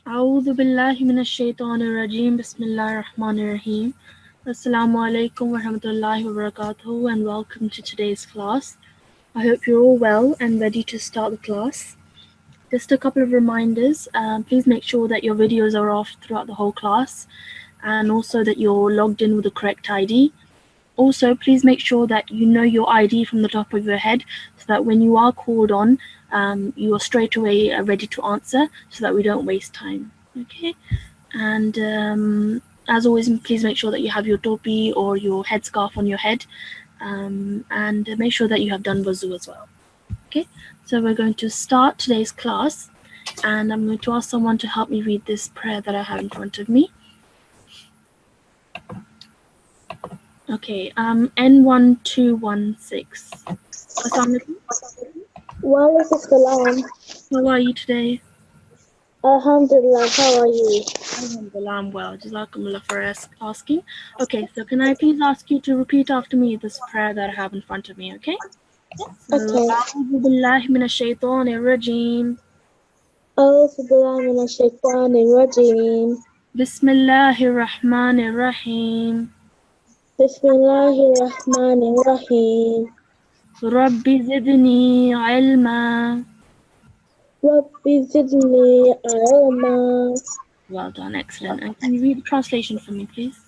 أعوذ بالله من الشيطان الرجيم بسم الله الرحمن الرحيم Assalamu alaikum wa rahmatullahi wa barakatuhu and welcome to today's class. I hope you're all well and ready to start the class. Just a couple of reminders. Please make sure that your videos are off throughout the whole class and also that you're logged in with the correct ID. Also, please make sure that you know your ID from the top of your head so that when you are called on, you are straight away ready to answer so that we don't waste time. Okay? And as always, please make sure that you have your topi or your headscarf on your head, and make sure that you have done wuzu as well. Okay? So we're going to start today's class, and I'm going to ask someone to help me read this prayer that I have in front of me. Okay, N1216. Assalamu alaikum. Walaikum salam. How are you today? Alhamdulillah, how are you? Alhamdulillah, I'm well. Jazakumullah for asking. Okay, so can I please ask you to repeat after me this prayer that I have in front of me, okay? So, Okay. أعوذ بالله من الشيطان الرجيم. أعوذ بالله من الشيطان الرجيم. بسم الله الرحمن الرحيم. بسم الله الرحمن الرحيم. رب زدني علما. رب زدني علما. Well done, excellent. And can you read the translation for me, please?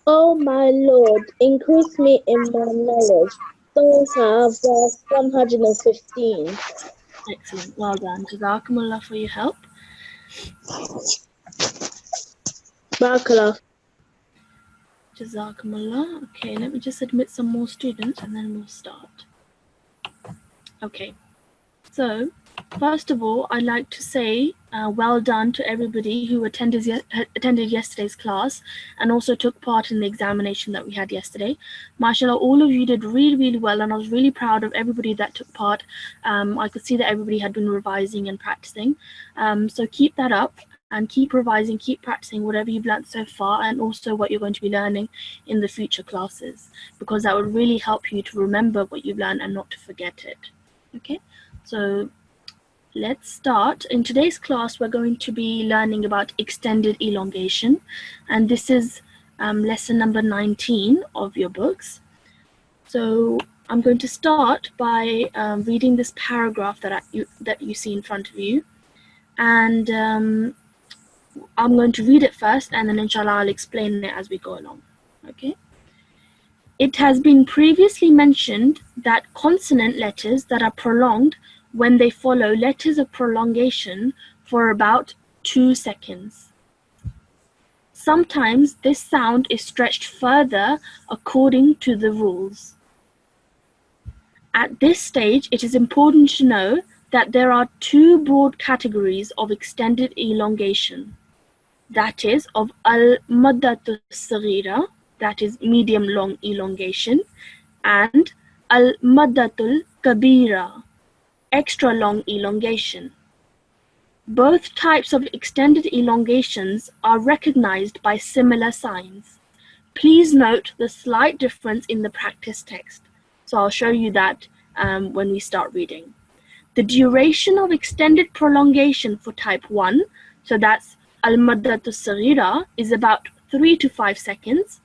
Oh my Lord, increase me in my knowledge. So have verse 115. Excellent, well done. Jazakumullah for your help. Barakallah. Jazakumullah. Okay, let me just admit some more students and then we'll start. Okay, so first of all, I'd like to say well done to everybody who attended yesterday's class and also took part in the examination that we had yesterday. MashaAllah, all of you did really, really well, and I was really proud of everybody that took part. I could see that everybody had been revising and practicing. So keep that up and keep revising, keep practicing whatever you've learned so far and also what you're going to be learning in the future classes, because that would really help you to remember what you've learned and not to forget it. Okay, so let's start. In today's class, we're going to be learning about extended elongation, and this is lesson number 19 of your books. So I'm going to start by reading this paragraph that you see in front of you, and I'm going to read it first, and then inshallah I'll explain it as we go along. Okay. It has been previously mentioned that consonant letters that are prolonged when they follow letters of prolongation for about 2 seconds. Sometimes this sound is stretched further according to the rules. At this stage, it is important to know that there are two broad categories of extended elongation. That is of al-maddatu saghira, that is medium long elongation, and al-maddatul kabira, extra long elongation. Both types of extended elongations are recognized by similar signs. Please note the slight difference in the practice text. So I'll show you that when we start reading. The duration of extended prolongation for type 1, so that's al-maddatul saghira, is about 3 to 5 seconds.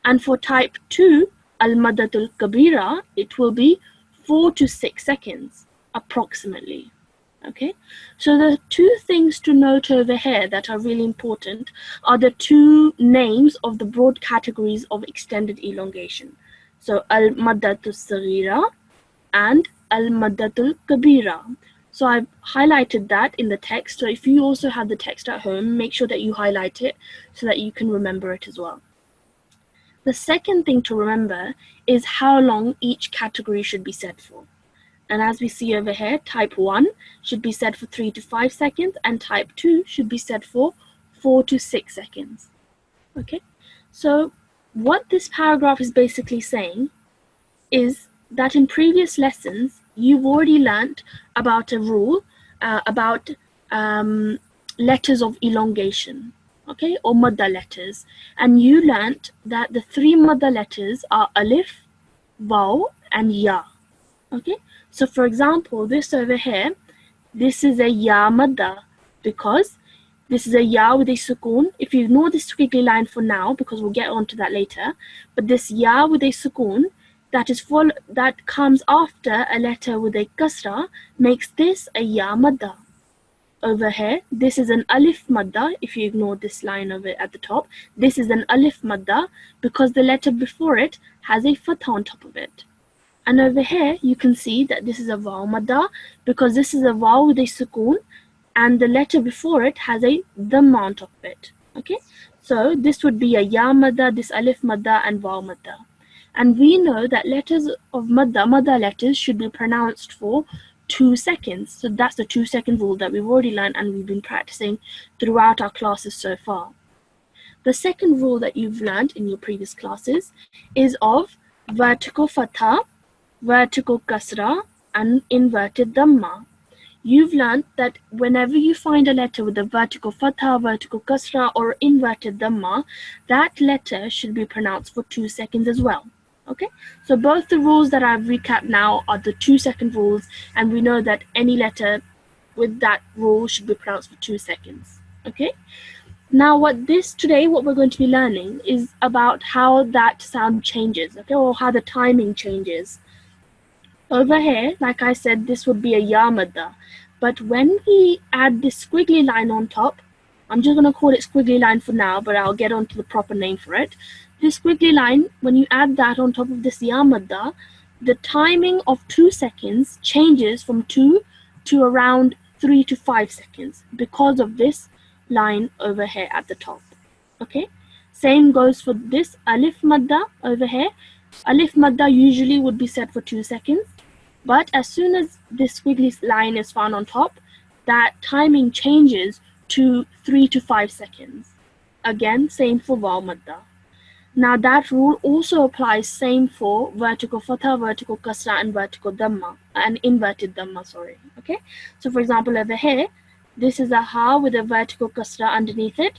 And for type 2, al-maddatul kabira, it will be 4 to 6 seconds, approximately. Okay, so the two things to note over here that are really important are the two names of the broad categories of extended elongation. So al-maddatul saghira and al-maddatul kabira. So I've highlighted that in the text. So if you also have the text at home, make sure that you highlight it so that you can remember it as well. The second thing to remember is how long each category should be said for. And as we see over here, type 1 should be said for 3 to 5 seconds, and type 2 should be said for 4 to 6 seconds. Okay, so what this paragraph is basically saying is that in previous lessons, you've already learnt about a rule about letters of elongation, okay, or madda letters. And you learnt that the three madda letters are alif, waw, and ya. Okay, so for example, this over here, this is a ya madda because This is a ya with a sukoon. If you ignore this squiggly line for now, because we'll get onto that later, but this ya with a sukoon that comes after a letter with a kasra makes this a ya madda. Over here, this is an alif madda. If you ignore this line of it at the top, this is an alif madda because the letter before it has a fatha on top of it. And over here, you can see that this is a vaw madda because this is a vaw with a sukoon and the letter before it has a dhamma on top of it. Okay, so this would be a ya madda, this alif madda and vaw madda. And we know that letters of madda letters should be pronounced for 2 seconds. So that's the 2-second rule that we've already learned and we've been practicing throughout our classes so far. The second rule that you've learned in your previous classes is of vertical fatha, vertical kasra and inverted dhamma. You've learned that whenever you find a letter with a vertical fatha, vertical kasra or inverted dhamma, that letter should be pronounced for 2 seconds as well. Okay, so both the rules that I've recapped now are the 2-second rules, and we know that any letter with that rule should be pronounced for 2 seconds. Okay, now what we're going to be learning is about how that sound changes, okay, or how the timing changes. Over here, like I said, this would be a ya madda, but when we add this squiggly line on top, I'm just going to call it squiggly line for now, but I'll get onto the proper name for it. This squiggly line, when you add that on top of this ya madda, the timing of 2 seconds changes from 2 to around 3 to 5 seconds because of this line over here at the top. Okay, same goes for this alif madda over here. Alif madda usually would be set for 2 seconds, but as soon as this squiggly line is found on top, that timing changes to 3 to 5 seconds. Again, same for vaw madda. Now that rule also applies same for vertical fatha, vertical kasra and vertical dhamma, and inverted dhamma, sorry. Okay, so for example over here, this is a ha with a vertical kasra underneath it.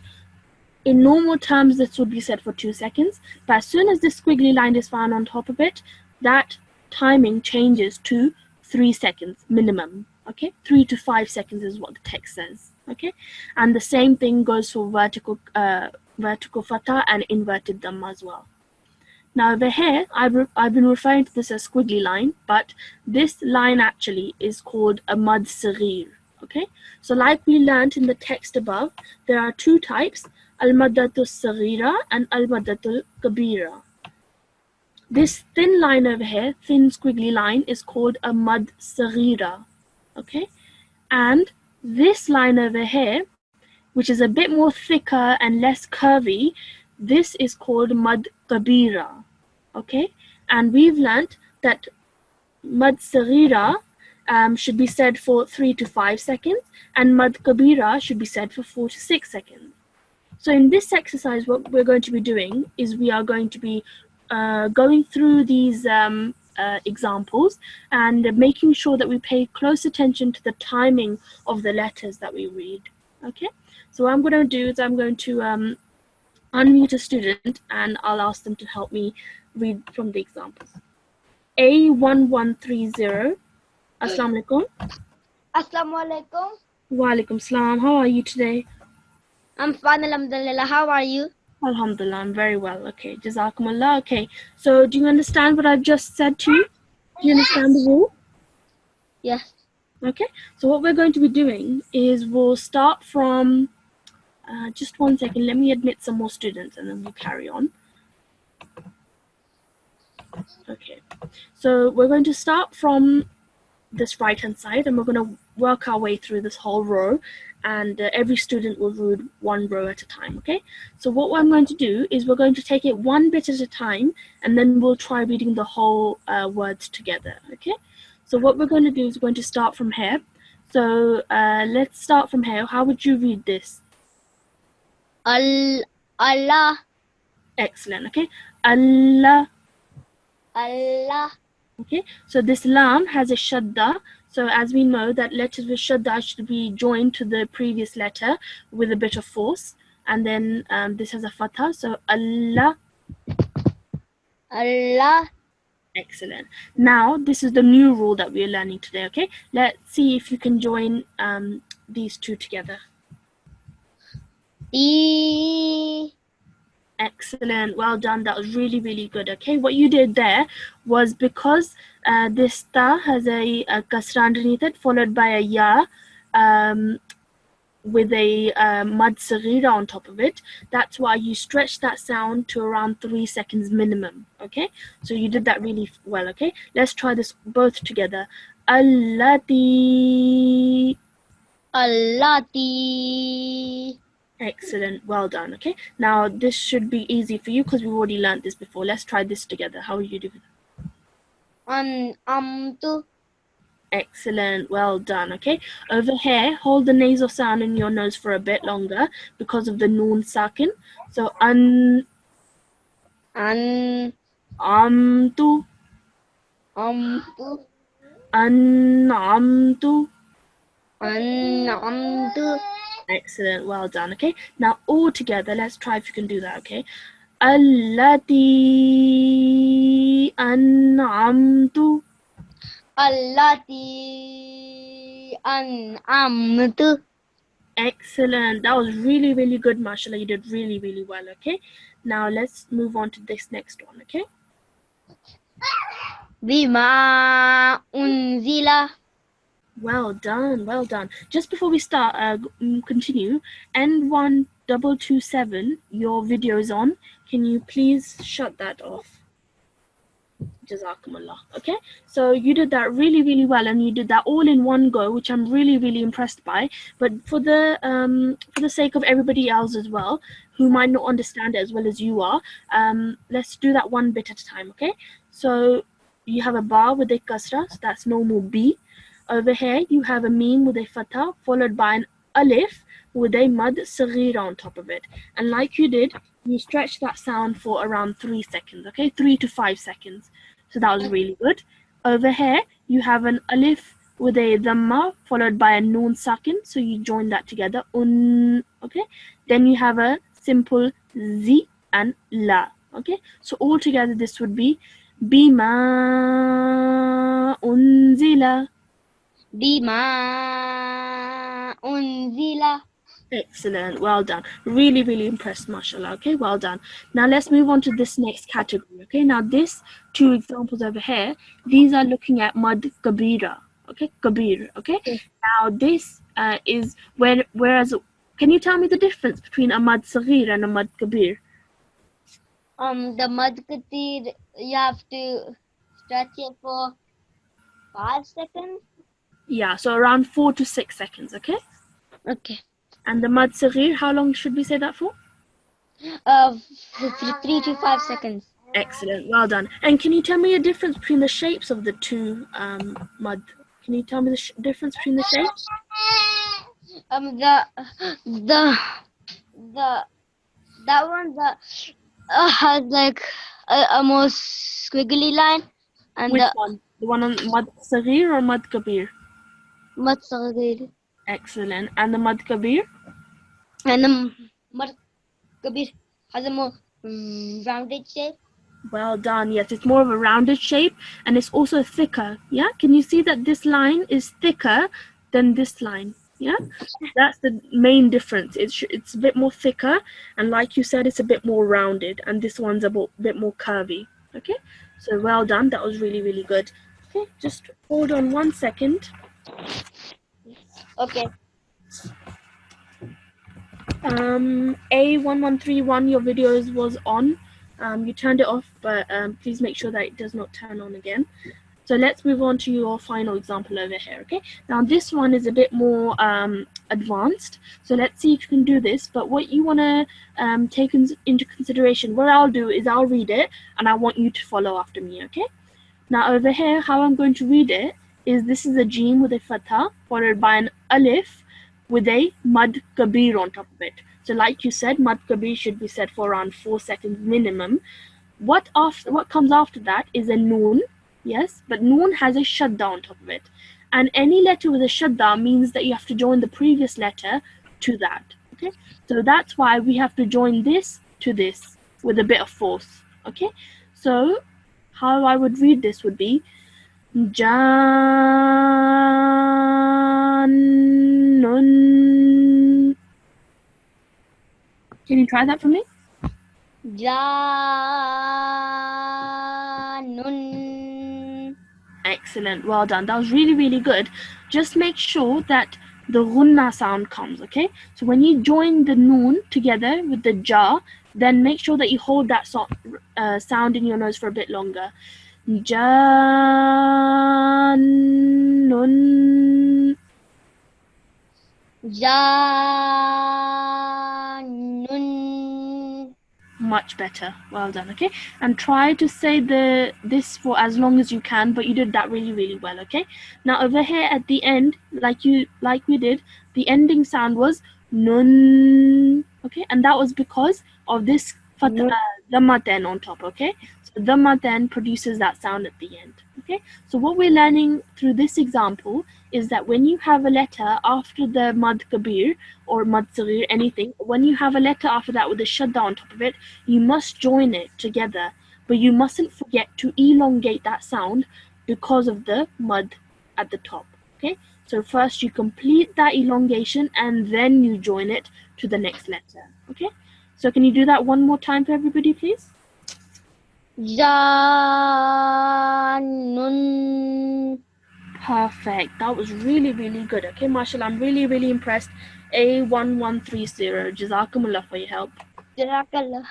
In normal terms, this would be set for 2 seconds, but as soon as this squiggly line is found on top of it, that timing changes to 3 seconds minimum. Okay, 3 to 5 seconds is what the text says. Okay, and the same thing goes for vertical fatha and inverted dhamma as well. Now over here, I've been referring to this as squiggly line, but this line actually is called a mad saghir. Okay, so like we learned in the text above, there are 2 types, al-maddatul saghira and al-maddatul kabira. This thin line over here, thin squiggly line, is called a mad saghira. Okay, and this line over here, which is a bit more thicker and less curvy, this is called mad kabira. Okay, and we've learnt that mad saghira should be said for 3 to 5 seconds, and mad kabira should be said for 4 to 6 seconds. So in this exercise, what we're going to be doing is we are going to be going through these examples and making sure that we pay close attention to the timing of the letters that we read. Okay, so what I'm going to do is I'm going to unmute a student and I'll ask them to help me read from the examples. A1130. Assalamu alaikum. Assalamu alaikum. Wa alaikum salam. How are you today? I'm fine, alhamdulillah. How are you? Alhamdulillah, I'm very well. Okay, Jazakumullah. Okay, so do you understand what I've just said to you? Do you understand the rule? Yes. Okay, so what we're going to be doing is we'll start from, just one second, let me admit some more students and then we'll carry on. Okay, so we're going to start from this right hand side and we're going to work our way through this whole row, and every student will read one row at a time. Okay, so what I'm going to do is we're going to take it one bit at a time and then we'll try reading the whole words together. Okay, so what we're going to do is we're going to start from here. So let's start from here. How would you read this? Allah. Excellent. Okay, Allah. Allah. Okay, so this lam has a shadda. So as we know that letters with shadda should be joined to the previous letter with a bit of force. And then this has a fatha. So Allah. Allah. Excellent. Now this is the new rule that we are learning today. Okay, let's see if you can join these two together. E. Excellent, well done. That was really, really good. Okay, what you did there was because this ta has a kasra underneath it, followed by a ya, with a mad saghira on top of it. That's why you stretch that sound to around 3 seconds minimum. Okay, so you did that really well. Okay, let's try this both together. Allati. Allati. Excellent, well done. Okay, now this should be easy for you because we've already learned this before. Let's try this together. How are you doing? An'amtu. Excellent, well done. Okay, over here, hold the nasal sound in your nose for a bit longer because of the noon sakin. So an An. amtu, Amtu. an'amtu. An'amtu. Excellent, well done. Okay, now all together, let's try if you can do that. Okay, allati an'amtu. Allati. An'amtu. Excellent, that was really, really good, mashallah. You did really, really well. Okay, now let's move on to this next one. Okay, Bima unzila. well done, well done. Just before we start, continue, N1227, your video is on. Can you please shut that off? Jazakumullah. Okay, so you did that really, really well, and you did that all in one go, which I'm really, really impressed by. But for the sake of everybody else as well, who might not understand it as well as you are, let's do that one bit at a time. Okay, so you have a ba with a kasra, so that's normal B. Over here, you have a meme with a fatha followed by an alif with a mad saghira on top of it. And like you did, you stretch that sound for around 3 seconds, okay? 3 to 5 seconds. So that was really good. Over here, you have an alif with a dhamma followed by a noon sakin. So you join that together. Okay? Then you have a simple z and la. Okay? So all together, this would be bima unzila. Bima unzila. Excellent, well done. Really, really impressed, mashallah. Okay, well done. Now let's move on to this next category. Okay, now this two examples over here, these are looking at mad kabira. Okay, kabir. Okay, now this is whereas, can you tell me the difference between a mad saghir and a mad kabir? The mad katir, you have to stretch it for 5 seconds. Yeah, so around 4 to 6 seconds. Okay, Okay. and the mad saghir, how long should we say that for? 3 to 5 seconds. Excellent, well done. And can you tell me a difference between the shapes of the two mud? Can you tell me the difference between the shapes? That one has like a more squiggly line, and Which the one? The one on mud saghir or mud kabir? mad saghir, Excellent. And the mud kabir? and the mad kabir has a more rounded shape. Well done. Yes, it's more of a rounded shape and it's also thicker. Yeah, can you see that this line is thicker than this line? Yeah, that's the main difference. It's a bit more thicker, and like you said, it's a bit more rounded, and this one's a bit more curvy. Okay, so well done. That was really, really good. Okay, just hold on 1 second. Okay. A1131, your videos was on. You turned it off, but please make sure that it does not turn on again. So let's move on to your final example over here. Okay, now this one is a bit more advanced, so let's see if you can do this. But what you want to take into consideration, what I'll do is I'll read it and I want you to follow after me. Okay, now over here, how I'm going to read it is, this is a jim with a fatha followed by an alif with a mad kabir on top of it. So like you said, mad kabir should be said for around 4 seconds minimum. What comes after that is a noon. Yes, but noon has a shadda on top of it. And any letter with a shadda means that you have to join the previous letter to that. Okay, so that's why we have to join this to this with a bit of force. Okay, so how I would read this would be Jannun. Can you try that for me? Janun. Excellent. Well done. That was really, really good. Just make sure that the gunna sound comes, okay? So when you join the noon together with the ja, then make sure that you hold that sound in your nose for a bit longer. Janun. Janun. Much better. Well done. Okay, and try to say this for as long as you can, but you did that really, really well. Okay, now over here at the end, like we did, the ending sound was nun. Okay, and that was because of this dhamma ten on top. Okay, so dhamma ten produces that sound at the end. Okay, so what we're learning through this example is that when you have a letter after the mad kabir or mad saghir, anything, when you have a letter after that with a shadda on top of it, you must join it together, but you mustn't forget to elongate that sound because of the mud at the top. Okay, so first you complete that elongation and then you join it to the next letter. Okay, so can you do that one more time for everybody, please? Janun. Perfect. That was really, really good. Okay, mashallah, I'm really, really impressed. A1130. Jazakumullah for your help. Jazakallah.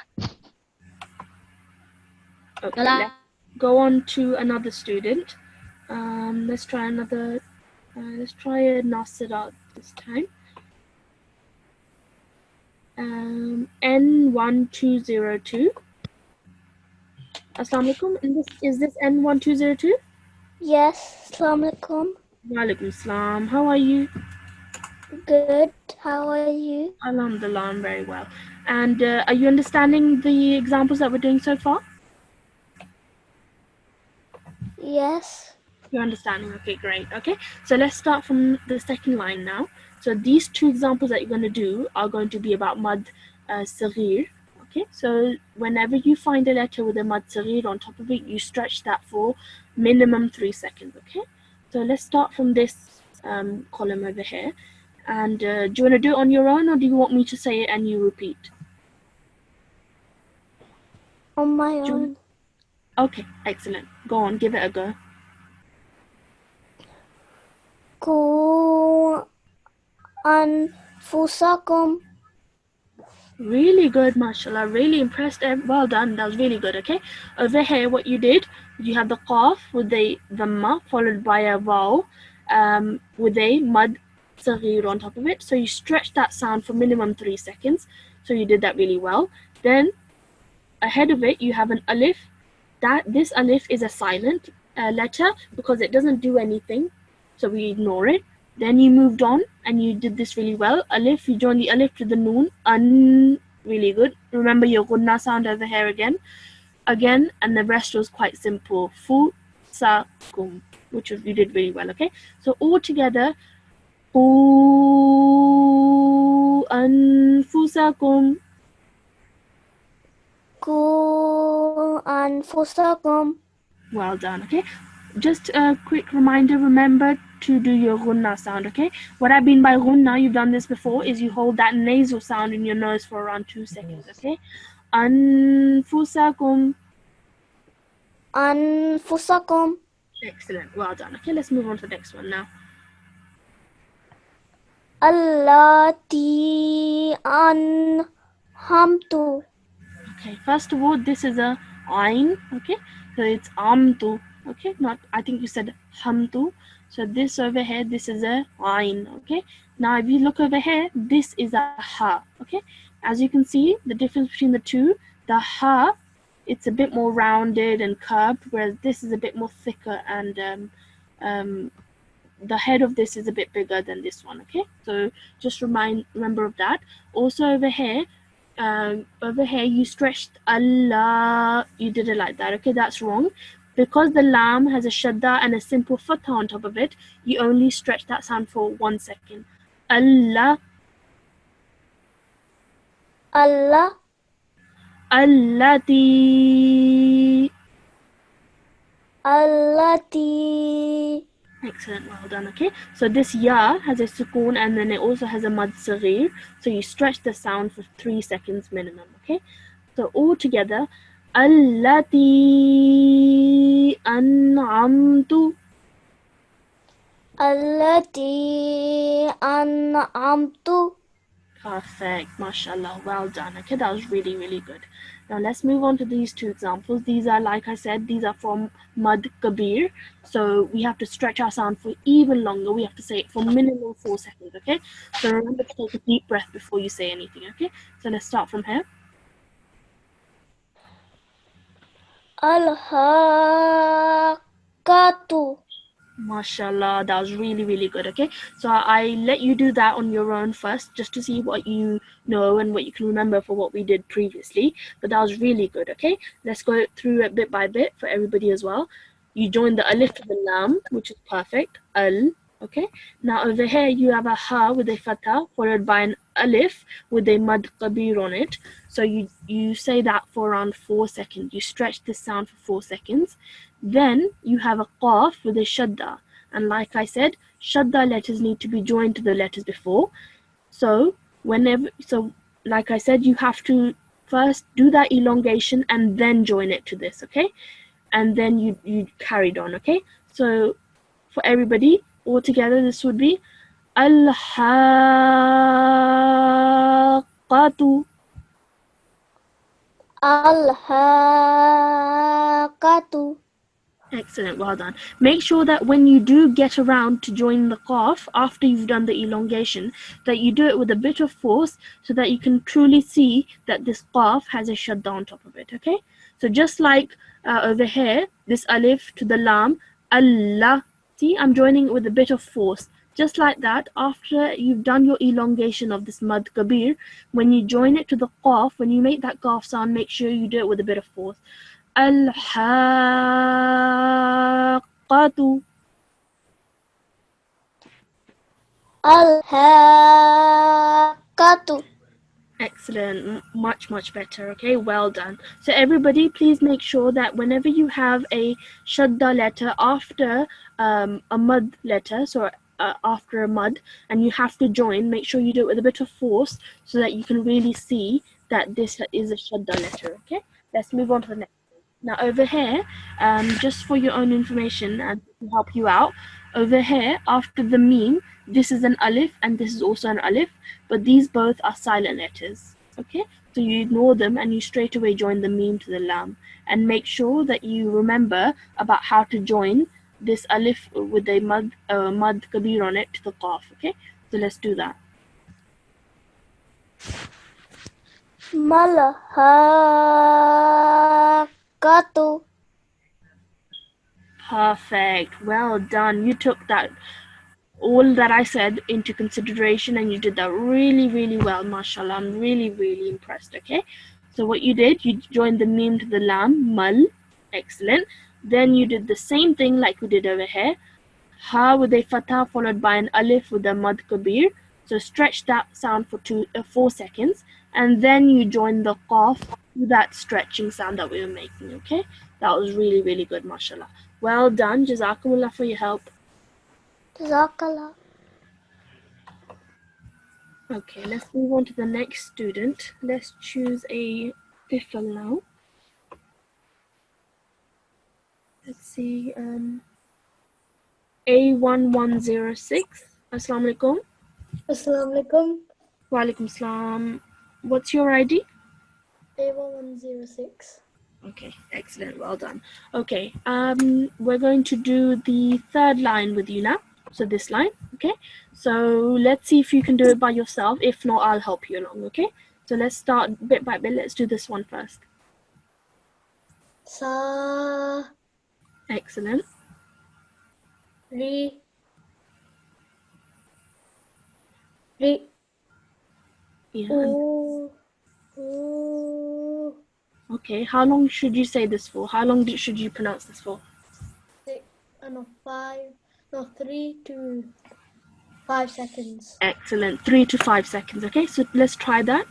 Okay, let's go on to another student. Let's try another. Let's try a Nasirat this time. N1202. Assalamu alaikum. Is this N1202? Yes, Assalamu alaikum. Walaikum salam. How are you? Good. How are you? Alhamdulillah, I'm very well. And are you understanding the examples that we're doing so far? Yes. You're understanding? Okay, great. Okay, so let's start from the second line now. So these two examples that you're going to do are going to be about mad saghir. Okay, so whenever you find a letter with a mad saghir on top of it, you stretch that for minimum 3 seconds. Okay, so let's start from this column over here. And do you want to do it on your own, or do you want me to say it and you repeat? On my own. Okay, excellent. Go on, give it a go. Ku anfusakum. Really good, mashallah. Really impressed. Well done. That was really good. Okay. Over here, what you did, you have the qaf with the dhamma followed by a vaw with a mad saghir on top of it. So you stretch that sound for minimum 3 seconds. So you did that really well. Then ahead of it, you have an alif. This alif is a silent letter because it doesn't do anything. So we ignore it. Then you moved on and you did this really well. Alif, you join the alif to the noon. Really good. Remember your gunna sound over here again. And the rest was quite simple. Fu, sa, kum, which you did really well, okay? So all together, Qu anfusakum. Ku anfusakum. Well done, okay? Just a quick reminder, remember to do your gunna sound, okay? What I mean by gunna, you've done this before, is you hold that nasal sound in your nose for around 2 seconds, okay? Anfusakum. Anfusakum. Excellent, well done. Okay, let's move on to the next one now. Allati anhamtu. Okay, first of all, this is a ain, okay? So it's amtu, okay? Not, I think you said hamtu. So this over here, this is a ain, okay? Now if you look over here, this is a ha, okay? As you can see, the difference between the two, the ha, it's a bit more rounded and curved, whereas this is a bit more thicker and the head of this is a bit bigger than this one, okay? So just remember of that. Also over here you stretched Allah, you did it like that, okay? That's wrong. Because the lam has a shadda and a simple fatha on top of it, you only stretch that sound for 1 second. Allah. Allah. Allati. Allati. Excellent, well done. Okay, so this ya has a sukoon and then it also has a mad saghir. So you stretch the sound for 3 seconds minimum. Okay, so all together, allati an'amtu. التي أنعمت Perfect, mashallah, well done. Okay, that was really, really good. Now let's move on to these two examples. These are, like I said, these are from Mad Kabir. So we have to stretch our sound for even longer. We have to say it for minimum 4 seconds, okay? So remember to take a deep breath before you say anything, okay? So let's start from here. الحاقة Mashallah, that was really, really good. Okay, so I let you do that on your own first, just to see what you know and what you can remember for what we did previously. But that was really good. Okay, let's go through it bit by bit for everybody as well. You join the alif to the lam, which is perfect. Al. Okay, now over here you have a ha with a fatha followed by an alif with a mad kabir on it. So you say that for around 4 seconds. You stretch this sound for 4 seconds. Then you have a qaf with a shadda. And like I said, shadda letters need to be joined to the letters before. So like I said, you have to first do that elongation and then join it to this, okay? And then you carried on, okay? So for everybody, all together, this would be al-haqqatu. الحاقة Excellent, well done. Make sure that when you do get around to join the qaf after you've done the elongation, that you do it with a bit of force so that you can truly see that this qaf has a shadda on top of it, okay? So just like over here, this alif to the lam, Allah, see, I'm joining it with a bit of force. Just like that, after you've done your elongation of this mad kabir, when you join it to the qaf, when you make that qaf sound, make sure you do it with a bit of force. الحاقة. الحاقة Excellent, much better. Okay, well done. So everybody, please make sure that whenever you have a shadda letter after a mud letter, so after a mud, and you have to join, make sure you do it with a bit of force so that you can really see that this is a shadda letter. Okay, let's move on to the next. Now over here, just for your own information and to help you out, over here after the meme, this is an alif and this is also an alif, but these both are silent letters. Okay, so you ignore them and you straight away join the meme to the lam, and make sure that you remember about how to join this alif with a mad kabir on it to the qaf. Okay, so let's do that. الحاقة Perfect, well done. You took that all that I said into consideration and you did that really well, mashallah. I'm really impressed. Okay, so what you did, you joined the meme to the lam, mal. Excellent. Then you did the same thing like we did over here, ha with a fatha followed by an alif with a mad kabir. So stretch that sound for 4 seconds, and then you join the qaf to that stretching sound that we were making. Okay, that was really good, mashallah. Well done, jazakumullah for your help. جزاك الله Okay, let's move on to the next student. Let's choose a Tifl now. Let's see, A1106. Assalamu alaikum. Assalamu alaikum. Wa alaikum salam. What's your ID? A1106. Okay, excellent, well done. Okay, we're going to do the third line with you now. So this line, okay? So let's see if you can do it by yourself. If not, I'll help you along, okay? So let's start bit by bit. Let's do this one first. Sa, Excellent. ri, Yeah. oo, Okay, how long should you say this for? How long should you pronounce this for? 3 to 5 seconds. Excellent, 3 to 5 seconds. Okay, so let's try that.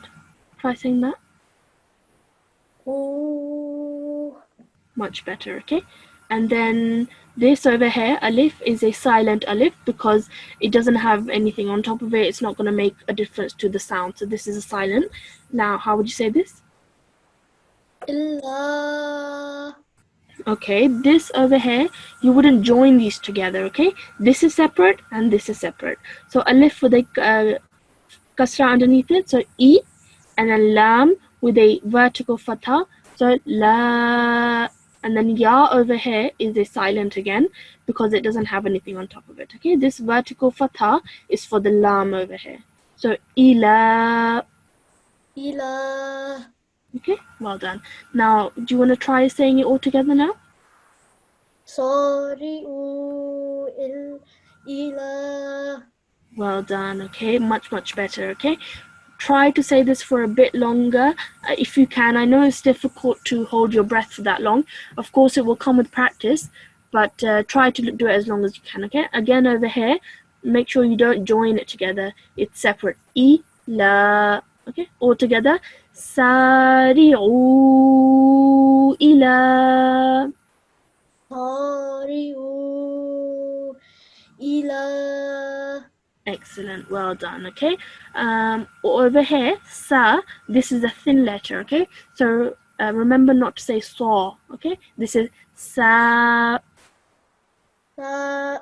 Try saying that. Oo, Much better, okay? and then this over here, alif, is a silent alif because it doesn't have anything on top of it. It's not going to make a difference to the sound. So this is a silent. Now, how would you say this? إلا. Okay, this over here, you wouldn't join these together, okay? This is separate and this is separate. So alif with a kasra underneath it, so E, and then lam with a vertical fatha, so la, and then ya over here is a silent again because it doesn't have anything on top of it, okay? This vertical fatha is for the lam over here. So ila, إلى. okay? Well done. Now, do you want to try saying it all together now? صارئوا إلى. Well done, okay? Much better, okay? Try to say this for a bit longer if you can. I know it's difficult to hold your breath for that long. Of course, it will come with practice, but try to do it as long as you can, okay? Again, over here, make sure you don't join it together. It's separate. I, la, okay? All together. Sari'u ila. صارئوا إلى. Excellent, well done, okay? Over here, sa, this is a thin letter, okay? So remember not to say saw, okay? This is sa. سا.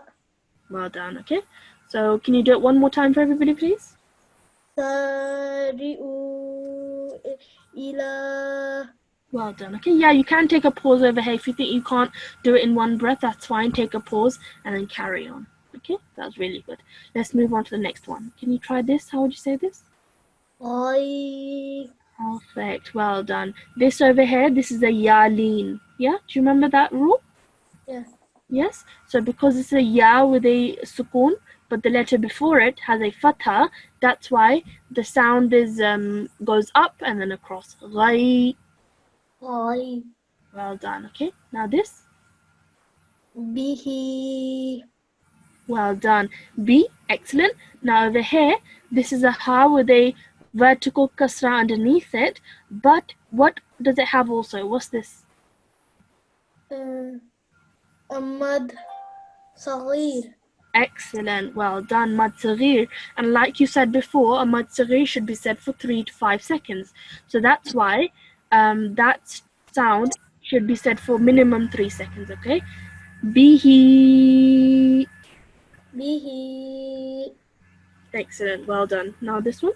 Well done, okay? So can you do it one more time for everybody, please? سارئوا إلى. Well done, okay? Yeah, you can take a pause over here. If you think you can't do it in one breath, that's fine. Take a pause and then carry on. Okay, that was really good. Let's move on to the next one. Can you try this? How would you say this? I. Perfect, well done. This over here, this is a yaleen. Yeah, do you remember that rule? Yeah. Yes, so because it's a ya with a sukoon, but the letter before it has a fatha, that's why the sound is goes up and then across. Ghai. I. Well done, okay? Now this. به. Well done. B, excellent. Now over here, this is a ha with a vertical kasra underneath it, but what does it have also? What's this? مد صغير. Excellent, well done, mad saghir. And like you said before, a mad saghir should be said for 3 to 5 seconds. So that's why that sound should be said for minimum 3 seconds, okay? Bihi. به. Excellent, well done. Now this one.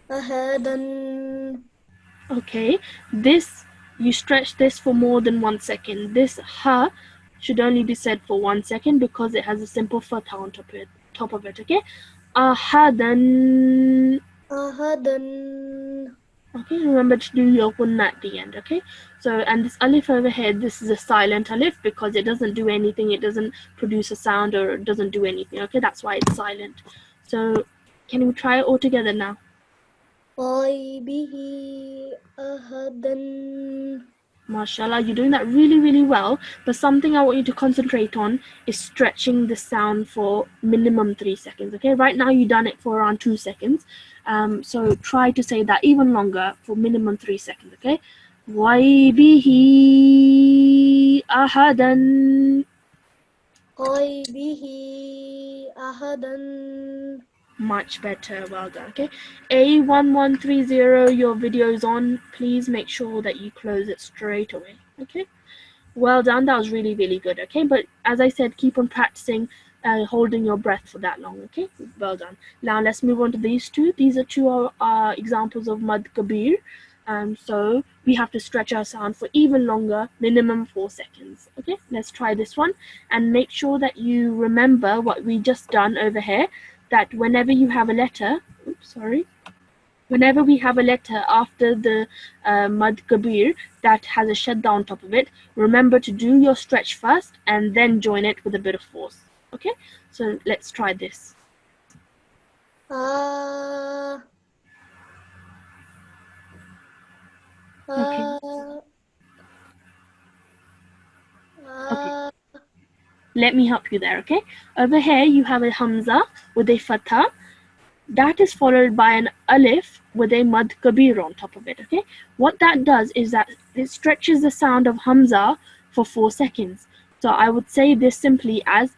أهدا. Okay, this, you stretch this for more than 1 second. This ha should only be said for 1 second because it has a simple fatha on top of it, okay? Ahadan. أهدا. Okay, remember to do your gunna at the end, okay? So, and this alif over here, this is a silent alif because it doesn't do anything, it doesn't produce a sound or it doesn't do anything, okay? That's why it's silent. So, can we try it all together now? I به أهدا. Mashallah, you're doing that really well, but something I want you to concentrate on is stretching the sound for minimum 3 seconds, okay? Right now you've done it for around 2 seconds, so try to say that even longer for minimum 3 seconds, okay? وَيْبِهِ أَحَدًا. I به أهدا. Much better, well done, okay? A1130, your video is on. Please make sure that you close it straight away, okay? Well done, that was really good, okay? But as I said, keep on practicing holding your breath for that long, okay? Well done. Now let's move on to these two. These are two examples of Mad Kabir. So we have to stretch our sound for even longer, minimum 4 seconds, okay? Let's try this one and make sure that you remember what we just done over here, that whenever you have a letter, whenever we have a letter after the Mad Kabir that has a shadda on top of it, remember to do your stretch first and then join it with a bit of force. Okay, so let's try this. Okay. Let me help you there, okay? Over here you have a Hamza with a Fatha. That is followed by an Alif with a Mad Kabir on top of it, okay? What that does is that it stretches the sound of Hamza for 4 seconds. So I would say this simply as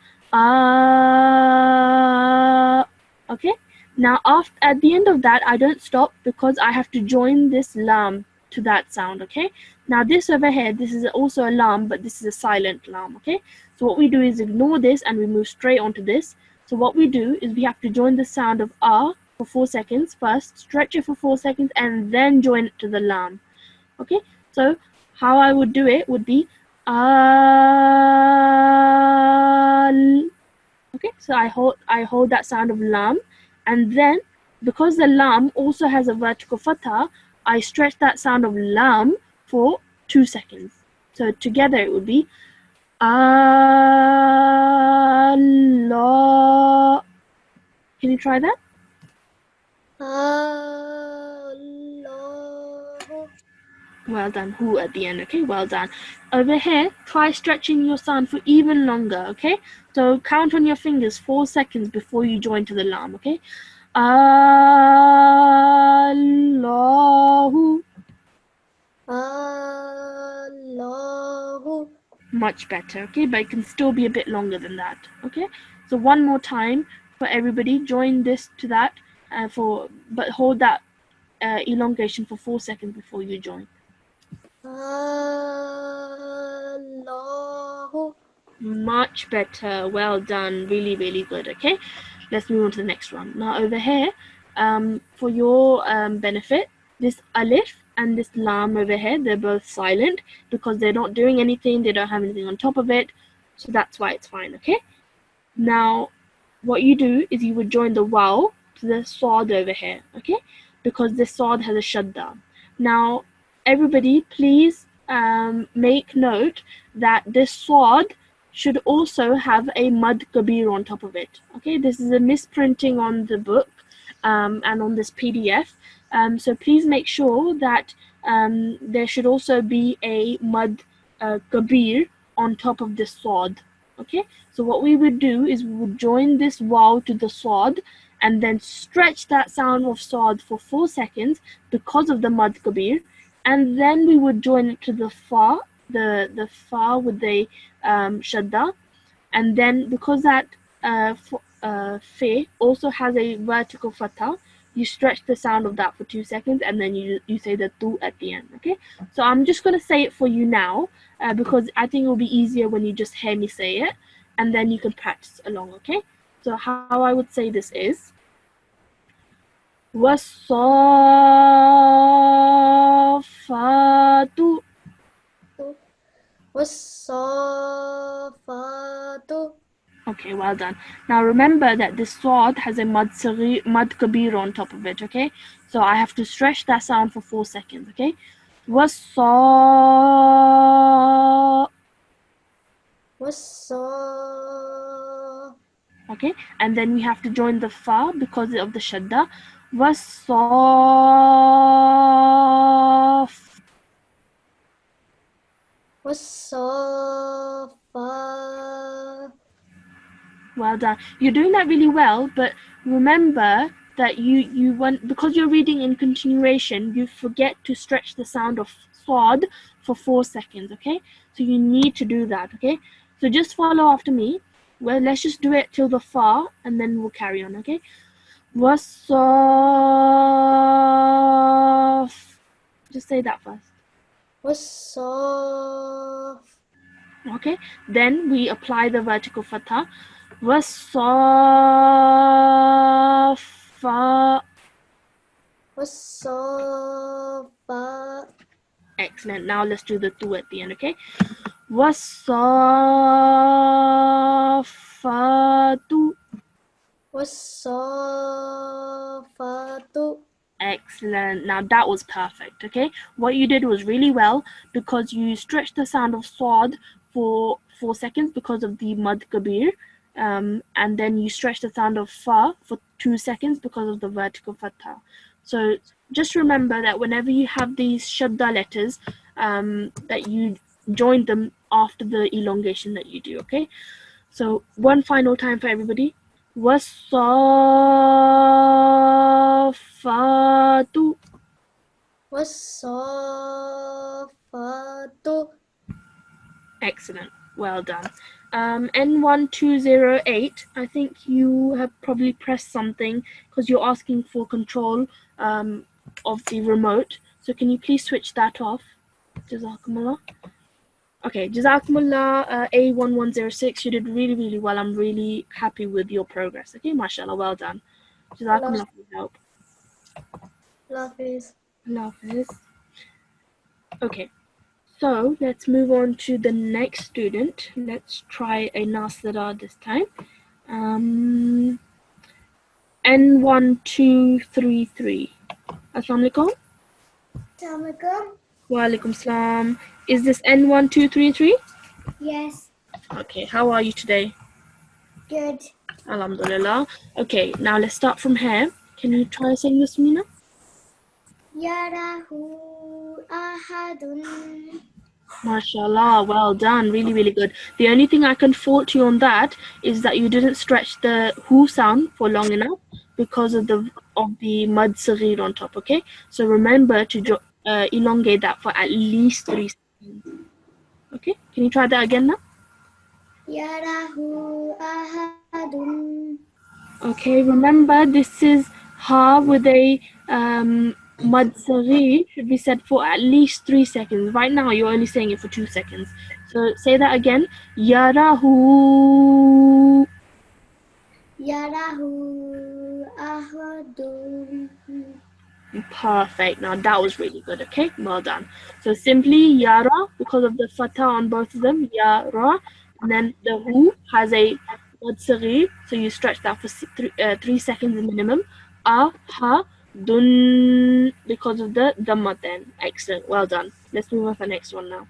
okay. Now at the end of that, I don't stop because I have to join this lam to that sound. Okay. Now this over here, this is also a lam, but this is a silent lam. Okay. So what we do is ignore this and we move straight onto this. So what we do is we have to join the sound of for 4 seconds first, stretch it for 4 seconds, and then join it to the lam. Okay. So how I would do it would be okay, so I hold that sound of lam, and then because the lam also has a vertical fatha, I stretch that sound of lam for 2 seconds. So together it would be Allah. Can you try that? Allahu. Well done. Who at the end, okay? Well done. Over here, try stretching your sound for even longer, okay? So count on your fingers 4 seconds before you join to the lam, okay? Allahu. Allahu. Much better, okay? But it can still be a bit longer than that, okay? So one more time for everybody. Join this to that, but hold that elongation for 4 seconds before you join. Allahu. Much better. Well done. Really, really good. Okay, let's move on to the next one. Now over here, for your benefit, this alif and this lam over here, they're both silent because they're not doing anything. They don't have anything on top of it. So that's why it's fine. Okay. Now, what you do is you would join the waw to the swad over here. Okay, because this swad has a shadda. Now, everybody, please make note that this swad should also have a mud kabir on top of it. Okay, this is a misprinting on the book and on this PDF. So please make sure that there should also be a mud kabir on top of this swad. Okay, so what we would do is we would join this waw to the swad and then stretch that sound of swad for 4 seconds because of the mud kabir, and then we would join it to the fa, the fa with the shadda, and then because that fe also has a vertical fatha, you stretch the sound of that for 2 seconds, and then you say the tu at the end. Okay, so I'm just going to say it for you now because I think it will be easier when you just hear me say it, and then you can practice along. Okay, so how I would say this is was-saffatu. Was-saffatu. Okay, well done. Now remember that this swad has a mud kabir on top of it, okay? So I have to stretch that sound for 4 seconds, okay? Was-saw. Was-saw. Okay, and then we have to join the fa because of the shadda. Was-saff. Was-saffa. Well done. You're doing that really well, but remember that you want, because you're reading in continuation, you forget to stretch the sound of swad for 4 seconds, okay? So you need to do that, okay? So just follow after me. Well, let's just do it till the fa, and then we'll carry on, okay? Was-saff. Just say that first. Was-saff. Okay, then we apply the vertical fatha. Was-saffa. Was-saffa. Excellent. Now let's do the tu at the end, okay? Was-saffatu. Was-saffatu. Excellent. Now that was perfect, okay? What you did was really well because you stretched the sound of swad for 4 seconds because of the mud kabir, and then you stretch the sound of fa for 2 seconds because of the vertical fatha. So just remember that whenever you have these shadda letters, that you join them after the elongation that you do, okay? So one final time for everybody. Was-saffatu. Was-saffatu. Excellent. Well done. N1208, I think you have probably pressed something because you're asking for control of the remote. So can you please switch that off? Jazakumullah. Okay, Jazakumullah, A1106, you did really, really well. I'm really happy with your progress. Okay, mashallah, well done. Jazakumullah for your help. Allah Hafiz. Allah Hafiz. Okay, so let's move on to the next student. Let's try a Nasirat this time. N1233. Assalamu alaikum. Assalamualaikum. Wa alaikum salam. Is this N1233? Yes. Okay, how are you today? Good. Alhamdulillah. Okay, now let's start from here. Can you try saying this for me now? Yarahu ahadun. MashaAllah, well done, really, really good. The only thing I can fault you on that is that you didn't stretch the hu sound for long enough because of the mud saghir on top, okay? So remember to elongate that for at least 3 seconds. Okay, can you try that again now? Yarahu ahadun. Okay, remember this is ha with a mud saghir should be said for at least 3 seconds. Right now you're only saying it for 2 seconds. So say that again. Yarahu. Yarahu ahadun. Perfect. Now that was really good. Okay, well done. So simply yara because of the fatha on both of them. Yara, and then the hu has a mud saghir, so you stretch that for 3 seconds minimum. Ha dun because of the mud. Then excellent. Well done. Let's move on to the next one now.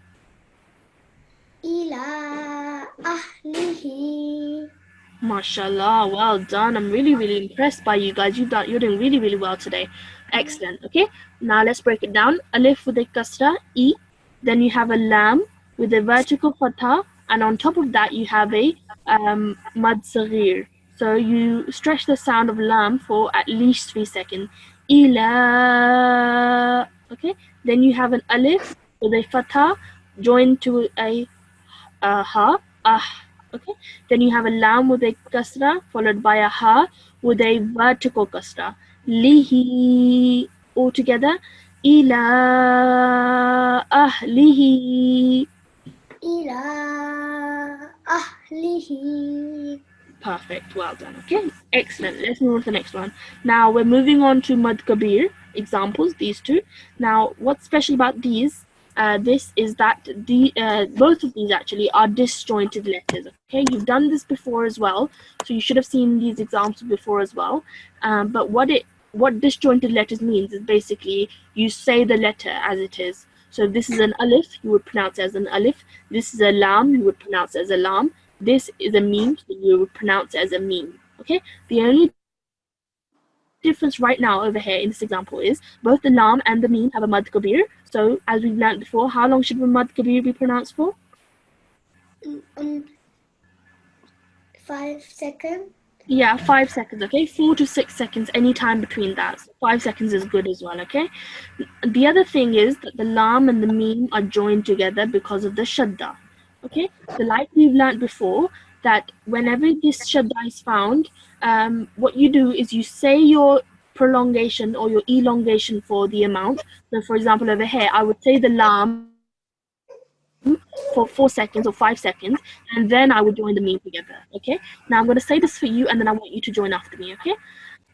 Ila ahlihi. MashaAllah, well done. I'm really, really impressed by you guys. You're doing really, really well today. Excellent. Okay, now let's break it down. Alif with a kasra, E. Then you have a lam with a vertical fatha, and on top of that you have a mad saghir. So you stretch the sound of lam for at least 3 seconds. Ila. Okay, then you have an alif with a fatha joined to a ha. Okay, then you have a lam with a kasra followed by a ha with a vertical kasra. Lihi, all together. Ila ahlihi. Ila ahlihi. Perfect, well done. Okay, excellent. Let's move on to the next one. Now we're moving on to mad kabir examples, these two. Now what's special about these? This is that both of these actually are disjointed letters. Okay, you've done this before as well, so you should have seen these examples before as well. But what disjointed letters means is basically you say the letter as it is. So if this is an alif, you would pronounce it as an alif. This is a lam, you would pronounce it as a lam. This is a meme, so you would pronounce it as a meme. Okay, the only difference right now over here in this example is both the lam and the meme have a mad kabir. So as we've learned before, how long should the mad kabir be pronounced for? 5 seconds. Yeah, 5 seconds. Okay, 4 to 6 seconds, any time between that. So 5 seconds is good as well. Okay, the other thing is that the lam and the meme are joined together because of the shadda. Okay, so like we've learned before, that whenever this shadda is found, what you do is you say your prolongation or your elongation for the amount. So for example, over here, I would say the lam for 4 seconds or 5 seconds, and then I would join the meme together. Okay, now I'm going to say this for you, and then I want you to join after me. Okay,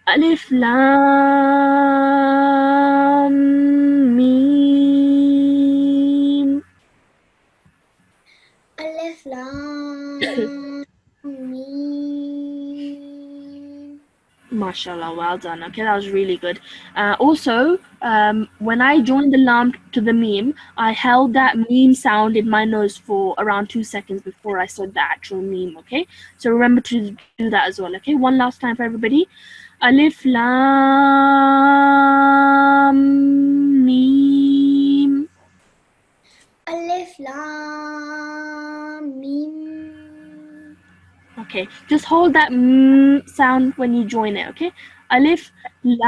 alif lam mim. Alif lam mim. MashaAllah, well done. Okay, that was really good. Also, when I joined the lam to the meme, I held that meme sound in my nose for around 2 seconds before I said the actual meme. Okay, so remember to do that as well. Okay, one last time for everybody. Alif lam mim. Alif lam mim. Okay, just hold that sound when you join it. Okay, alif lam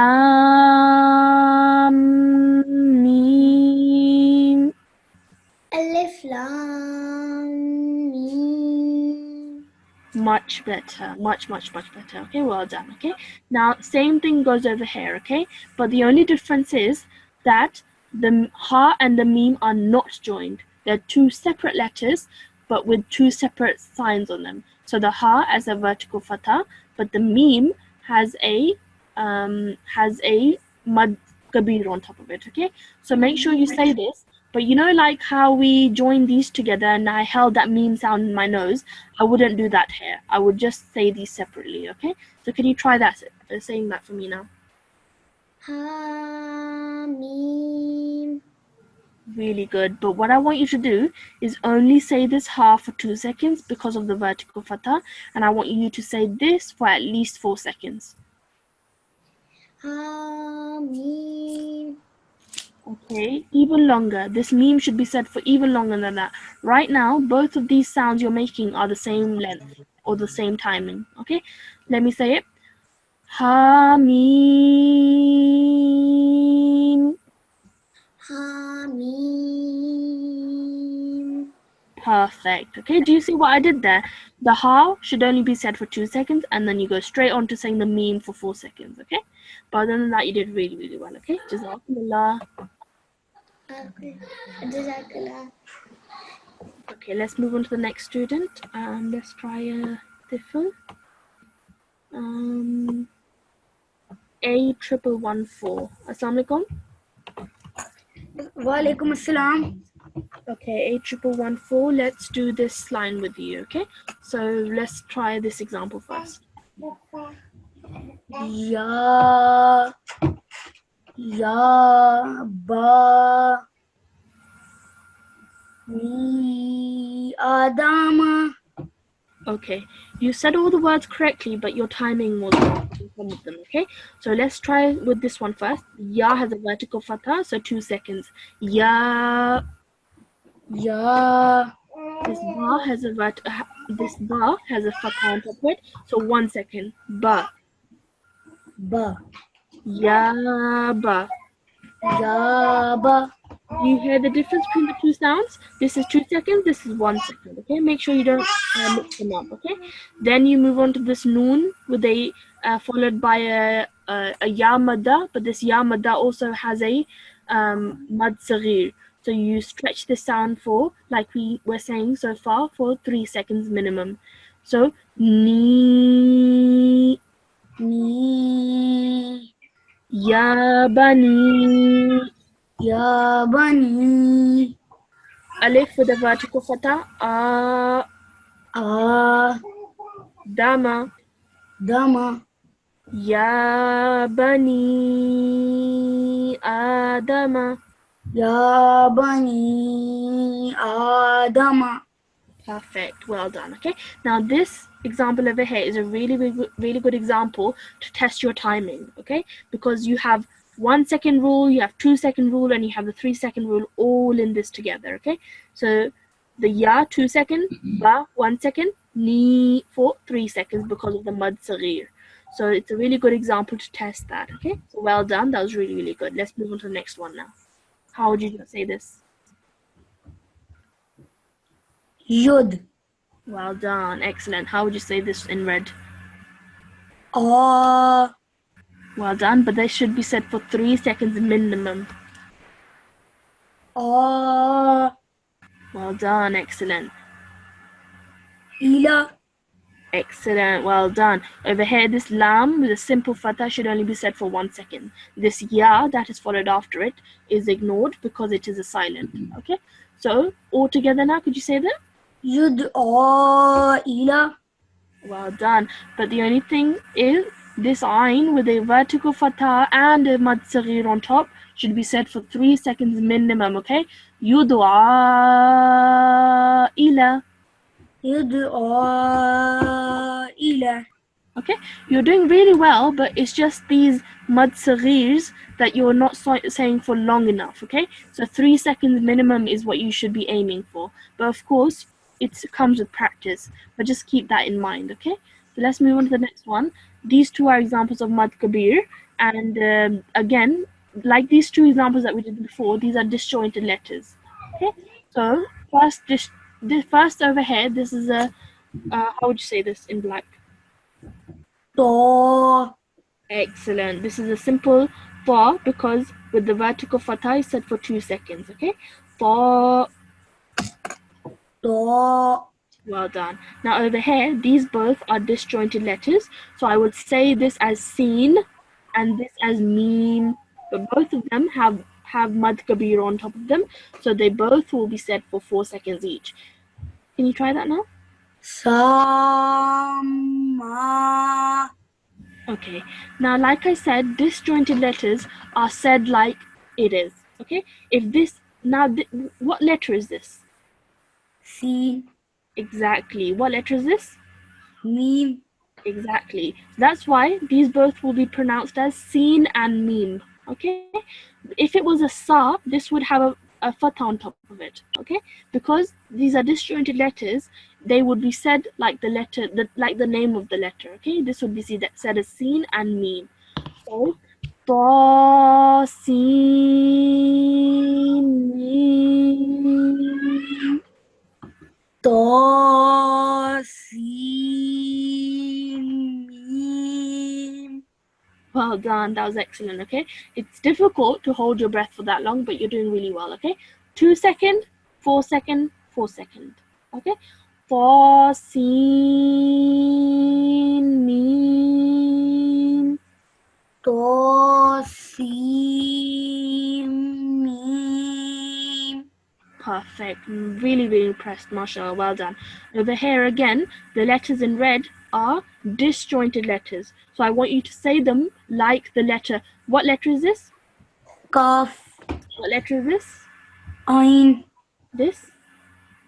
mim. Alif lam Much better. Much better. Okay, well done. Okay, now same thing goes over here. Okay, but the only difference is that the ha and the meme are not joined. They're two separate letters, but with two separate signs on them. So the ha has a vertical fatha, but the meme has a mad kabir on top of it. Okay, so make sure you say this. But you know, like how we joined these together and I held that meme sound in my nose, I wouldn't do that here. I would just say these separately. Okay, so can you try that, saying that for me now? Hamim. Really good. But what I want you to do is only say this ha for 2 seconds because of the vertical fatha, and I want you to say this for at least 4 seconds. Hamim. Okay, even longer. This meme should be said for even longer than that. Right now, both of these sounds you're making are the same length or the same timing. Okay, let me say it. Hamim. Hamim. Perfect. Okay, do you see what I did there? The ha should only be said for 2 seconds, and then you go straight on to saying the meme for 4 seconds. Okay, but other than that, you did really well. Okay, Jazakumullah. Okay. Jazakallah. Okay, let's move on to the next student. Let's try Tifl. A1114. Assalamu alaikum. Wa alaikum assalam. Okay, A1114. Let's do this line with you. Okay, so let's try this example first. Ya ba ni Adama. Okay, you said all the words correctly, but your timing was wrong in some of them. Okay, so let's try with this one first. Ya has a vertical fatha, so 2 seconds. Ya. This ba has a fatha on top of it, so 1 second. Ba. Ya ba. You hear the difference between the two sounds? This is 2 seconds, this is 1 second. Okay, make sure you don't mix them up. Okay, then you move on to this noon with a followed by a ya madda, but this ya madda also has a mad saghir. So you stretch the sound for, like we were saying so far, for 3 seconds minimum. So ni ya bani. Alif with a vertical fatha. Dama. Ya bani Adama. Perfect. Well done. Okay. Now this example over here is a really good example to test your timing. Okay, because you have 1 second rule, you have 2 second rule, and you have the 3 second rule all in this together. Okay, so the ya 2 second, ba 1 second, ni for 3 seconds because of the mad saghir. So it's a really good example to test that. Okay, so well done. That was really good. Let's move on to the next one now. How would you say this? Yud. Well done. Excellent. How would you say this in red? Well done, but they should be said for 3 seconds minimum. Well done. Excellent. Ila. Excellent. Well done. Over here, this lam with a simple fatha should only be said for 1 second. This ya that is followed after it is ignored because it is a silent. Okay. So all together now, could you say that? Yud ila. Well done. But the only thing is this ayn with a vertical fatha and a mad saghir on top should be said for 3 seconds minimum. Okay. Yud'a ila. Okay, you're doing really well, but it's just these mad saghirs that you're not saying for long enough. Okay, so 3 seconds minimum is what you should be aiming for, but of course it comes with practice, but just keep that in mind. Okay, so let's move on to the next one. These two are examples of mad kabir, and again, like these two examples that we did before, these are disjointed letters. Okay, so first over here, this is a How would you say this in black? To. Excellent. This is a simple for because with the vertical fatha is set for 2 seconds. Okay. For. To. Well done. Now over here, these both are disjointed letters. So I would say this as seen and this as meme. But both of them have mad kabir on top of them. So they both will be set for 4 seconds each. Can you try that now? Sama. Okay. Now, like I said, disjointed letters are said like it is. Okay. If this now, what letter is this? Si. Exactly. What letter is this? Meme. Exactly. That's why these both will be pronounced as seen and meme. Okay. If it was a sa, this would have a fatha on top of it. Okay. Because these are disjointed letters, they would be said like the letter, like the name of the letter. Okay. This would be said as seen and meme. So, ta, sin, meme. To. Si. Meme. Well done. That was excellent. Okay. It's difficult to hold your breath for that long, but you're doing really well. Okay. 2 second, 4 second, 4 second. Okay. For, sin, meme. To. Si. Meme. Perfect. Really, really impressed. Mashallah. Well done. Over here again, the letters in red are disjointed letters. So I want you to say them like the letter. What letter is this? Kaf. What letter is this? Ain. This?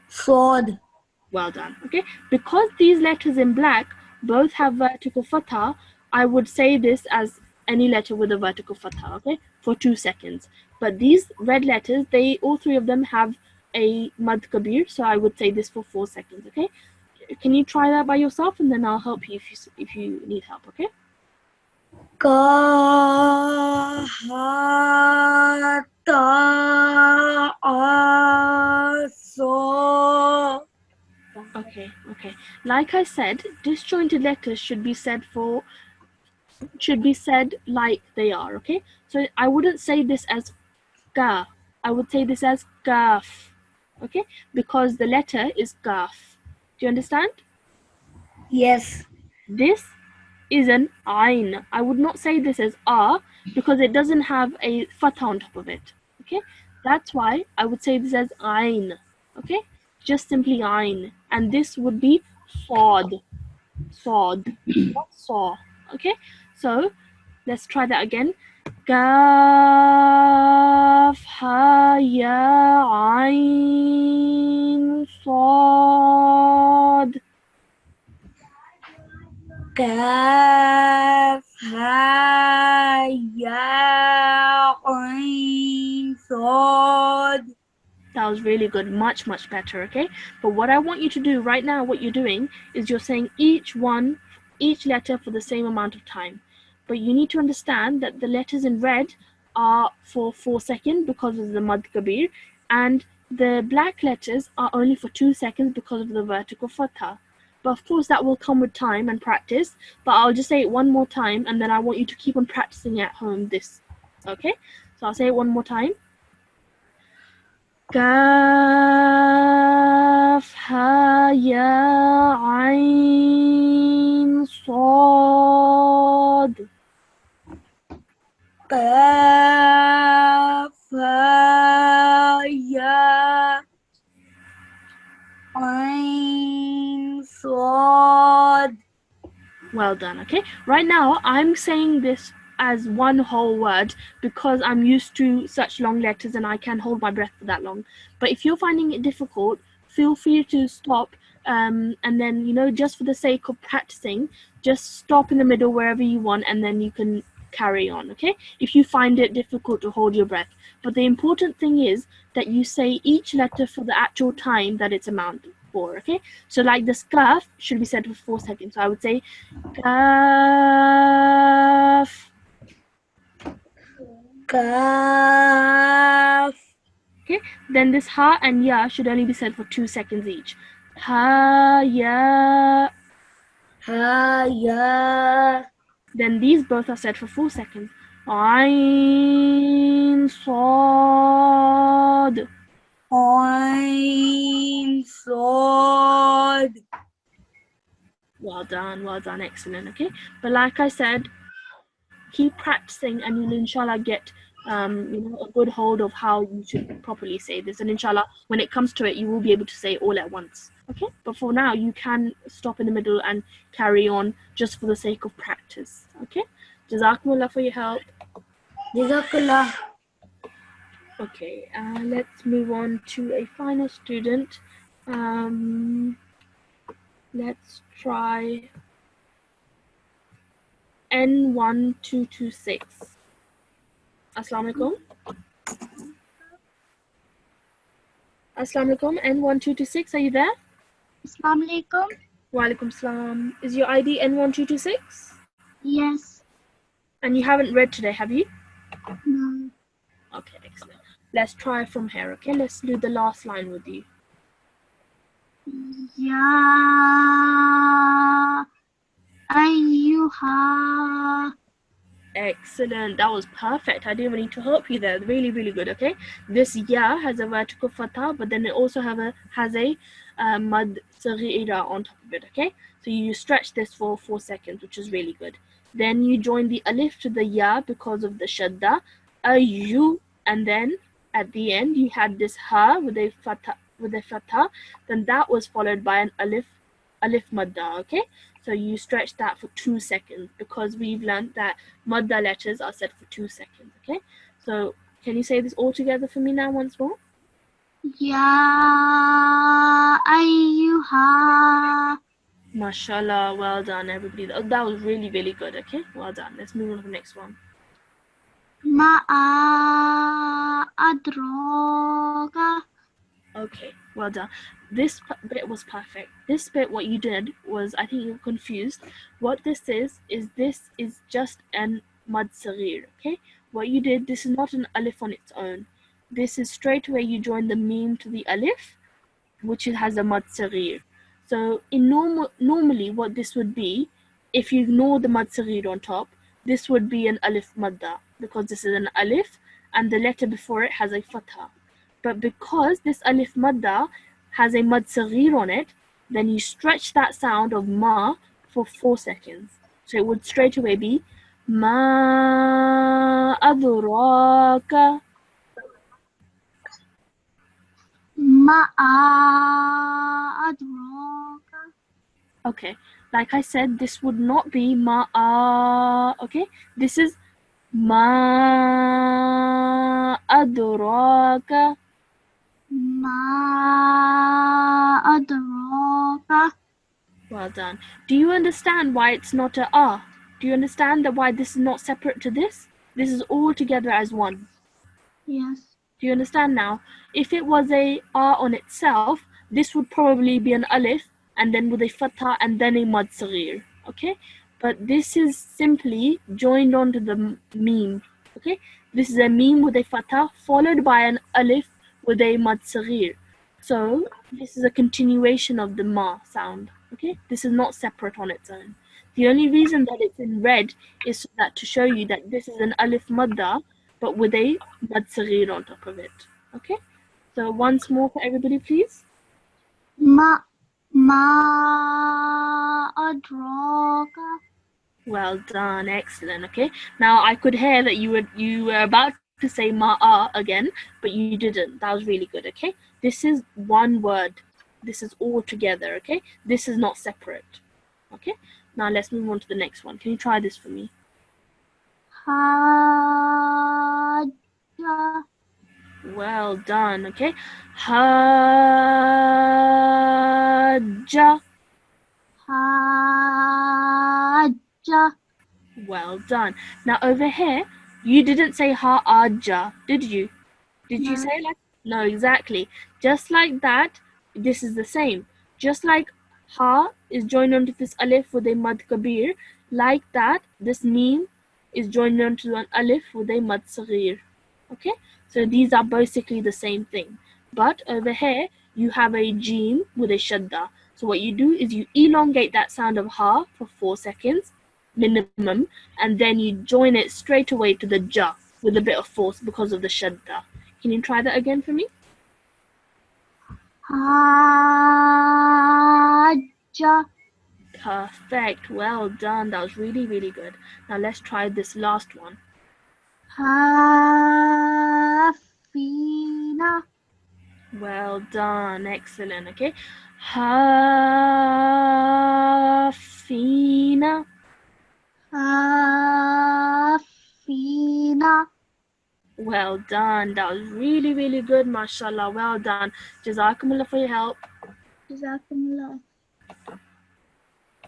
Sod. Well done. Okay. Because these letters in black both have vertical fatha, I would say this as any letter with a vertical fatha, okay, for 2 seconds. But these red letters, all three of them have a mad kabir, so I would say this for 4 seconds, okay? Can you try that by yourself and then I'll help you if you need help, okay? Ka. Ha. Ta. A. So. Okay. Like I said, disjointed letters should be said like they are, okay? So I wouldn't say this as ka. I would say this as kaf, okay? Because the letter is kaf. Do you understand? Yes. This is an ain. I would not say this as a because it doesn't have a fatha on top of it, okay? That's why I would say this as ain, okay? Just simply ain. And this would be sod, not saw, okay? So let's try that again. Kaf ha ya ain sad. Kaf. Ha. Ya. Ain. Sod. That was really good, much better, okay? But what I want you to do right now, what you're doing is you're saying each letter for the same amount of time. But you need to understand that the letters in red are for 4 seconds because of the mad kabir, and the black letters are only for 2 seconds because of the vertical fatha. But of course that will come with time and practice, but I'll just say it one more time and then I want you to keep on practicing at home this, okay? So I'll say it one more time. كاف ها يا عين صاد. Kaf. Ha. Ya. Ain. Sod. Well done, okay? Right now, I'm saying this as one whole word because I'm used to such long letters and I can hold my breath for that long. But if you're finding it difficult, feel free to stop and then, just for the sake of practicing, just stop in the middle wherever you want and then you can carry on, okay? If you find it difficult to hold your breath. But the important thing is that you say each letter for the actual time that it's amounted for, okay? So like the scarf should be said for 4 seconds. So I would say kaf. Kaf. Okay, then this ha and ya should only be said for 2 seconds each. Ha, ya. Ha, ya. Then these both are said for 4 seconds. Ain, Sad. Ain, Sod. Well done, excellent. Okay, but like I said, keep practicing and you'll inshallah get a good hold of how you should properly say this, and inshallah when it comes to it you will be able to say it all at once. Okay, but for now you can stop in the middle and carry on just for the sake of practice. Okay, jazakumullah for your help. Jazakallah. Okay, let's move on to a final student. Let's try N1226. Assalamu alaikum. Assalamu alaikum. N1226, are you there? Assalamu alaikum. Wa alaikum salam. Is your ID N1226? Yes. And you haven't read today, have you? No. Okay, excellent. Let's try from here, okay? Let's do the last line with you. Ya ayyuha. Excellent. That was perfect. I didn't even need to help you there. Really, really good, okay? This ya has a vertical fatha, but then it also has a mad saghira on top of it, okay? So you stretch this for 4 seconds, which is really good. Then you join the alif to the ya because of the shadda, ayyu, and then at the end you had this ha with a fatha, then that was followed by an alif madda, okay? So you stretch that for 2 seconds because we've learned that madda letters are said for 2 seconds, okay? So can you say this all together for me now once more? Ya ayyuha. Mashallah, well done everybody. That was really, really good, okay? Well done. Let's move on to the next one. Ma'a adraka. Okay, well done. This bit was perfect. This bit, what you did was, I think you're confused. What this is just an mad saghir, okay? What you did, this is not an alif on its own. This is straight away you join the meme to the alif, which has a mad saghir. So in normally what this would be, if you ignore the mad saghir on top, this would be an alif madda, because this is an alif and the letter before it has a fatha. But because this alif madda has a mad saghir on it, then you stretch that sound of ma for 4 seconds. So it would straight away be ma adraka. Ma'a adraka. Okay, like I said, this would not be ma'a, okay? This is ma adraka. Ma adraka. Well done. Do you understand why it's not a ah? Do you understand that why this is not separate to this? This is all together as one. Yes. Do you understand now? If it was a ah on itself, this would probably be an alif and then with a fatha and then a mad saghir. Okay? But this is simply joined onto the meme. Okay? This is a meme with a fatha followed by an alif with a mad saghir. So this is a continuation of the ma sound. Okay? This is not separate on its own. The only reason that it's in red is so that to show you that this is an alif madda, but with a mad saghir on top of it. Okay? So once more for everybody, please. Ma adraka. Well done, excellent. Okay. Now I could hear that you were about to say ma'a again, but you didn't. That was really good. Okay. This is one word. This is all together. Okay. This is not separate. Okay. Now let's move on to the next one. Can you try this for me? Hajja. Well done. Okay. Hajja. Hajja. Well done. Now over here, you didn't say ha'ajja, did you? Did you No. say like? No, exactly. Just like that, this is the same. Just like ha is joined onto this alif with a mad kabir, like that, this meme is joined onto an alif with a mad saghir. Okay? So these are basically the same thing. But over here, you have a Jim with a shadda. So what you do is you elongate that sound of ha for 4 seconds minimum, and then you join it straight away to the ja with a bit of force because of the shadda. Can you try that again for me? Hajja. Perfect. Well done. That was really, really good. Now let's try this last one. Hafina. Well done. Excellent. Okay. Hafina. Hafina. Well done. That was really, really good. MashaAllah. Well done. Jazakumullah for your help. Jazakumullah.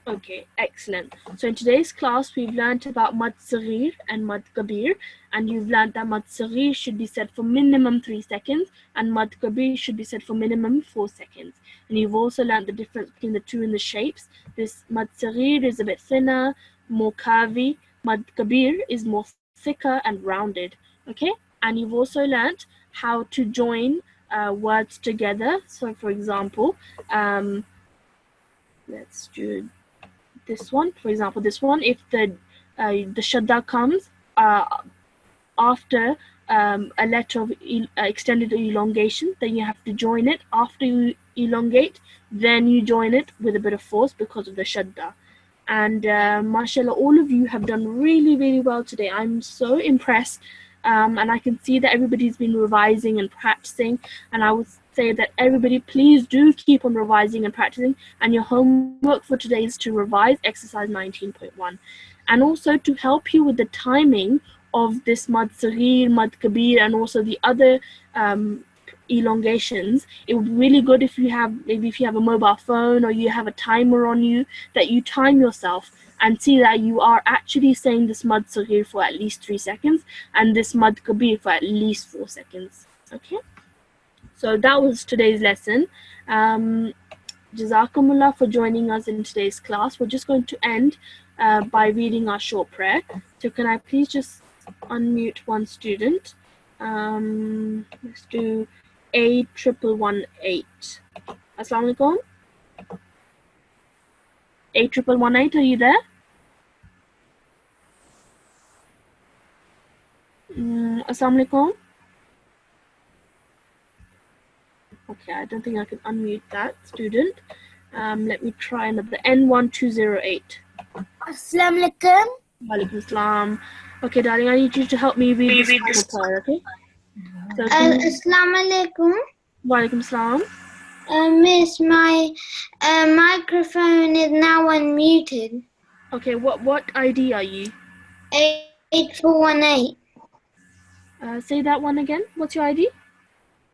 Okay, excellent. So in today's class, we've learned about Mad Saghir and Mad Kabir, and you've learned that Mad Saghir should be said for minimum 3 seconds, and Mad Kabir should be said for minimum 4 seconds. And you've also learned the difference between the two in the shapes. This Mad Saghir is a bit thinner, more curvy. Mad Kabir is more thicker and rounded. Okay, and you've also learned how to join words together. So for example, let's do this one. For example, this one, if the shadda comes after a letter of extended elongation, then you have to join it. After you elongate, then you join it with a bit of force because of the shadda. And mashallah, all of you have done really, really well today. I'm so impressed. And I can see that everybody's been revising and practicing, and I would say that everybody, please do keep on revising and practicing, and your homework for today is to revise exercise 19.1, and also to help you with the timing of this Mad Saghir, Mad Kabir, and also the other elongations. It would be really good if you have, maybe if you have a mobile phone or you have a timer on you, that you time yourself and see that you are actually saying this Mad Saghir for at least 3 seconds and this Mad Kabir for at least 4 seconds. Okay, so that was today's lesson. Jazakumullah for joining us in today's class. We're just going to end by reading our short prayer. So can I please just unmute one student? Let's do A1118. Assalamu alaikum. A1118, are you there? Assalamu alaikum. Okay, I don't think I can unmute that student. Let me try another. N1208. Assalamu alaikum. Walaikum assalam. Okay, darling, I need you to help me read this final prayer, okay? So Assalamu alaikum. Walaikum assalam. Miss, my microphone is now unmuted. Okay, what ID are you? 8418. Say that one again. What's your ID?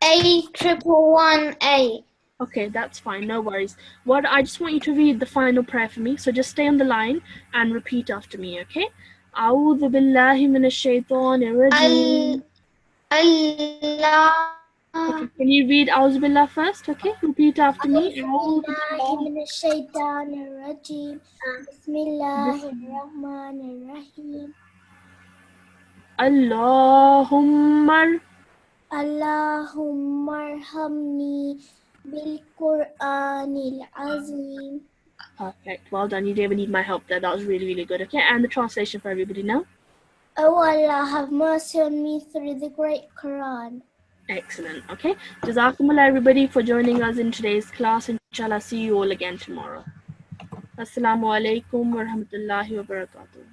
8118. Okay, that's fine. No worries. I just want you to read the final prayer for me. So just stay on the line and repeat after me, okay? A'udhu billahi minash shaitanir rajim. Allah. Okay, can you read A'udhu billah first? Okay, repeat after me. أعوذ بالله من الشيطان الرجيم بسم الله الرحمن الرحيم Allahumma. اللهم ارحمني بالقرآن العظيم. Perfect. Well done. You didn't even need my help there. That was really, really good. Okay, and the translation for everybody now. O Allah, have mercy on me through the great Quran. Excellent. Okay. Jazakumullah everybody for joining us in today's class. Inshallah, see you all again tomorrow. Assalamu alaikum wa rahmatullahi wa barakatuh.